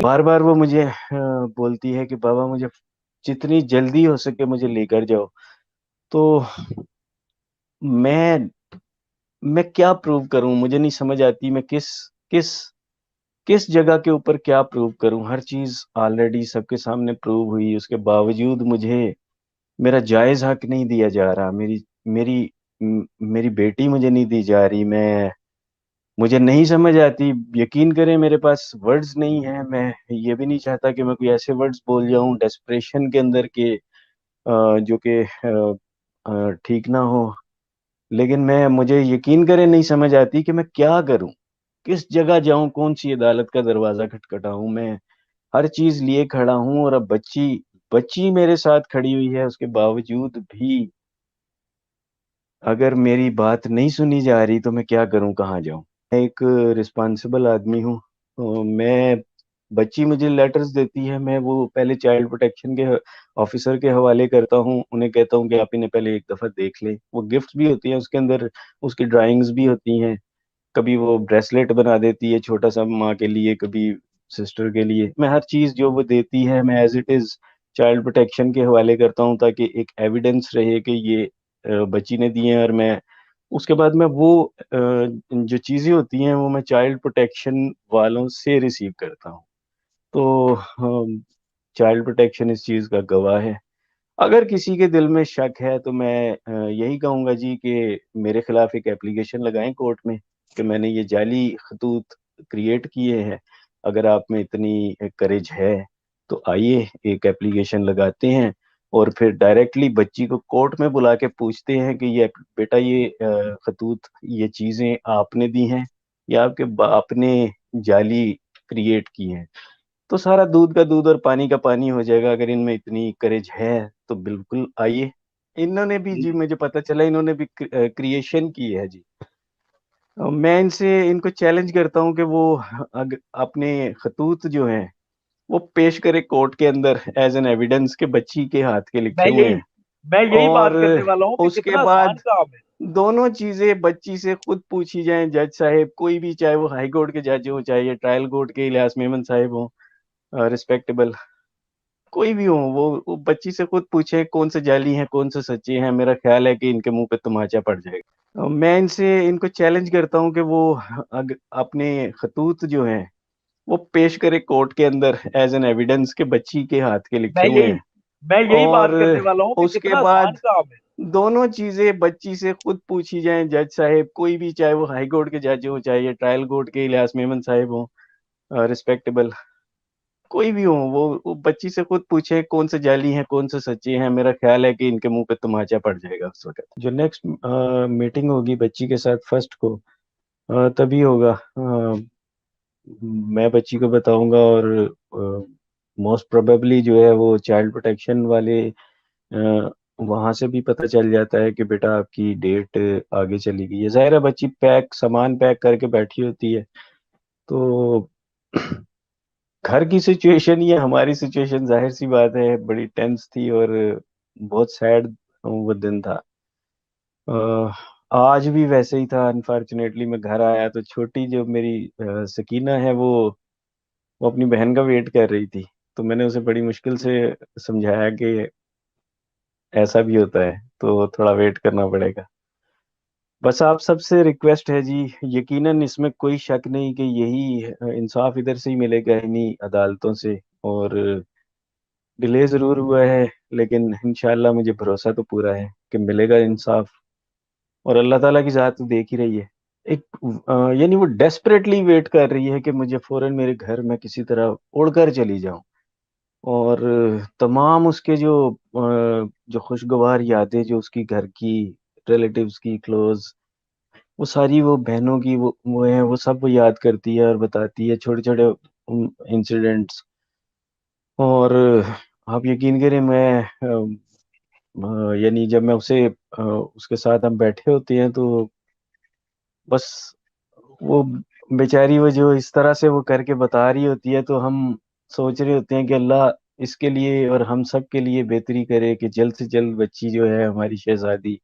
बार बार वो मुझे बोलती है कि बाबा मुझे जितनी जल्दी हो सके मुझे लेकर जाओ। तो मैं मैं क्या प्रूव करूं, मुझे नहीं समझ आती। मैं किस किस किस जगह के ऊपर क्या प्रूव करूं। हर चीज ऑलरेडी सबके सामने प्रूव हुई, उसके बावजूद मुझे मेरा जायज हक नहीं दिया जा रहा। मेरी मेरी बेटी मुझे नहीं दी जा रही। मुझे नहीं समझ आती। यकीन करें मेरे पास वर्ड्स नहीं है। मैं ये भी नहीं चाहता कि मैं कोई ऐसे वर्ड्स बोल जाऊं डेस्परेशन के अंदर के जो कि ठीक ना हो। लेकिन मैं मुझे यकीन करें नहीं समझ आती कि मैं क्या करूं, किस जगह जाऊं, कौन सी अदालत का दरवाजा खटखटाऊं। मैं हर चीज लिए खड़ा हूं और अब बच्ची बच्ची मेरे साथ खड़ी हुई है, उसके बावजूद भी अगर मेरी बात नहीं सुनी जा रही तो मैं क्या करूं, कहाँ जाऊं। मैं एक रिस्पॉन्सिबल आदमी हूँ। तो मैं बच्ची मुझे लेटर्स देती है, मैं वो पहले चाइल्ड प्रोटेक्शन के ऑफिसर के हवाले करता हूँ। उन्हें कहता हूँ कि आप इन्हें पहले एक दफा देख लें। वो गिफ्ट्स भी होती हैं उसके अंदर, उसकी ड्राइंग्स भी होती हैं। कभी वो ब्रेसलेट बना देती है छोटा सा माँ के लिए, कभी सिस्टर के लिए। मैं हर चीज जो वो देती है मैं as it is child protection के हवाले करता हूँ, ताकि एक एविडेंस रहे कि ये बच्ची ने दिए हैं। और मैं उसके बाद मैं वो जो चीजें होती हैं वो मैं चाइल्ड प्रोटेक्शन वालों से रिसीव करता हूँ। तो चाइल्ड प्रोटेक्शन इस चीज का गवाह है। अगर किसी के दिल में शक है तो मैं यही कहूंगा जी कि मेरे खिलाफ एक एप्लीकेशन लगाएं कोर्ट में कि मैंने ये जाली खतूत क्रिएट किए हैं। अगर आप में इतनी करेज है तो आइए एक एप्लीकेशन लगाते हैं और फिर डायरेक्टली बच्ची को कोर्ट में बुला के पूछते हैं कि ये बेटा ये खतूत ये चीजें आपने दी हैं या आपके बाप ने जाली क्रिएट की हैं। तो सारा दूध का दूध और पानी का पानी हो जाएगा। अगर इनमें इतनी करेज है तो बिल्कुल आइए। इन्होंने भी जी, मुझे पता चला इन्होंने भी क्रिएशन की है जी। मैं इनसे इनको चैलेंज करता हूँ कि वो अपने खतूत जो हैं वो पेश करे कोर्ट के अंदर एज एन एविडेंस के बच्ची के हाथ के मैं लिखे हुए यही हैं। मैं यही और बात करने वाला हूँ कि उसके कितना आसान बाद काम है। दोनों चीजें बच्ची से खुद पूछी जाएं। जज साहब कोई भी, चाहे वो हाई कोर्ट के जज हो चाहे ये ट्रायल कोर्ट के इलियास मेमन साहब हो, रिस्पेक्टेबल कोई भी हो, वो बच्ची से खुद पूछे कौन से जाली हैं कौन से सच्चे हैं। मेरा ख्याल है कि इनके मुंह पे तमाचा पड़ जाएगा। मैं इनको चैलेंज करता हूँ कि वो अपने खतूत जो हैं वो पेश करे कोर्ट के अंदर एज एन एविडेंस के बच्ची के हाथ के मैं लिखे हुए यही हैं। मैं यही और बात करने वाला हूँ कि उसके कितना आसान बाद काम है। दोनों चीजें बच्ची से खुद पूछी जाएं। जज साहब कोई भी, चाहे वो हाई कोर्ट के जज हो चाहे ये ट्रायल कोर्ट के इलियास मेमन साहब हो, रिस्पेक्टेबल कोई भी हो, वो बच्ची से खुद पूछे कौन से जाली हैं कौन से सच्चे हैं। मेरा ख्याल है कि इनके मुंह पे तमाचा पड़ जाएगा उस वक्त। जो नेक्स्ट मीटिंग होगी बच्ची के साथ फर्स्ट को, तभी होगा। मैं बच्ची को बताऊंगा और मोस्ट प्रोबेबली जो है वो चाइल्ड प्रोटेक्शन वाले वहां से भी पता चल जाता है कि बेटा आपकी डेट आगे चली गई है। जाहिर है बच्ची सामान पैक करके बैठी होती है। तो घर की सिचुएशन या हमारी सिचुएशन जाहिर सी बात है बड़ी टेंस थी और बहुत सैड वो दिन था। अ, आज भी वैसे ही था। अनफॉर्चुनेटली मैं घर आया तो छोटी जो मेरी सकीना है वो अपनी बहन का वेट कर रही थी। तो मैंने उसे बड़ी मुश्किल से समझाया कि ऐसा भी होता है तो थोड़ा वेट करना पड़ेगा। बस आप सबसे रिक्वेस्ट है जी, यकीनन इसमें कोई शक नहीं कि यही इंसाफ इधर से ही मिलेगा, इन्हीं अदालतों से। और डिले जरूर हुआ है लेकिन इंशाल्लाह मुझे भरोसा तो पूरा है कि मिलेगा इंसाफ। और अल्लाह ताला की जात तो देख ही रही है। एक यानी वो डेस्परेटली वेट कर रही है कि मुझे फौरन मेरे घर में किसी तरह उड़कर चली जाऊं। और तमाम उसके जो खुशगवार यादें जो उसकी घर की, रिलेटिव्स की, क्लोज, वो सारी वो बहनों की वो है, वो सब वो याद करती है और बताती है छोटे छोटे इंसिडेंट्स। और आप यकीन करें मैं यानी जब मैं उसके साथ हम बैठे होते हैं तो बस वो बेचारी वो जो इस तरह से वो करके बता रही होती है तो हम सोच रहे होते हैं कि अल्लाह इसके लिए और हम सब के लिए बेहतरी करे कि जल्द से जल्द बच्ची जो है हमारी शहजादी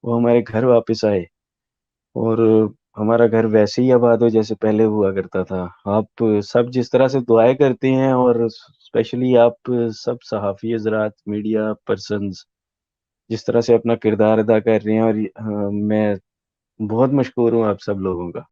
वो हमारे घर वापस आए। और हमारा घर वैसे ही आबाद हो जैसे पहले हुआ करता था। आप सब जिस तरह से दुआएँ करते हैं और स्पेशली आप सब सहाफ़ी हज़रात, मीडिया पर्सन्स जिस तरह से अपना किरदार अदा कर रहे हैं और मैं बहुत मशहूर हूँ आप सब लोगों का।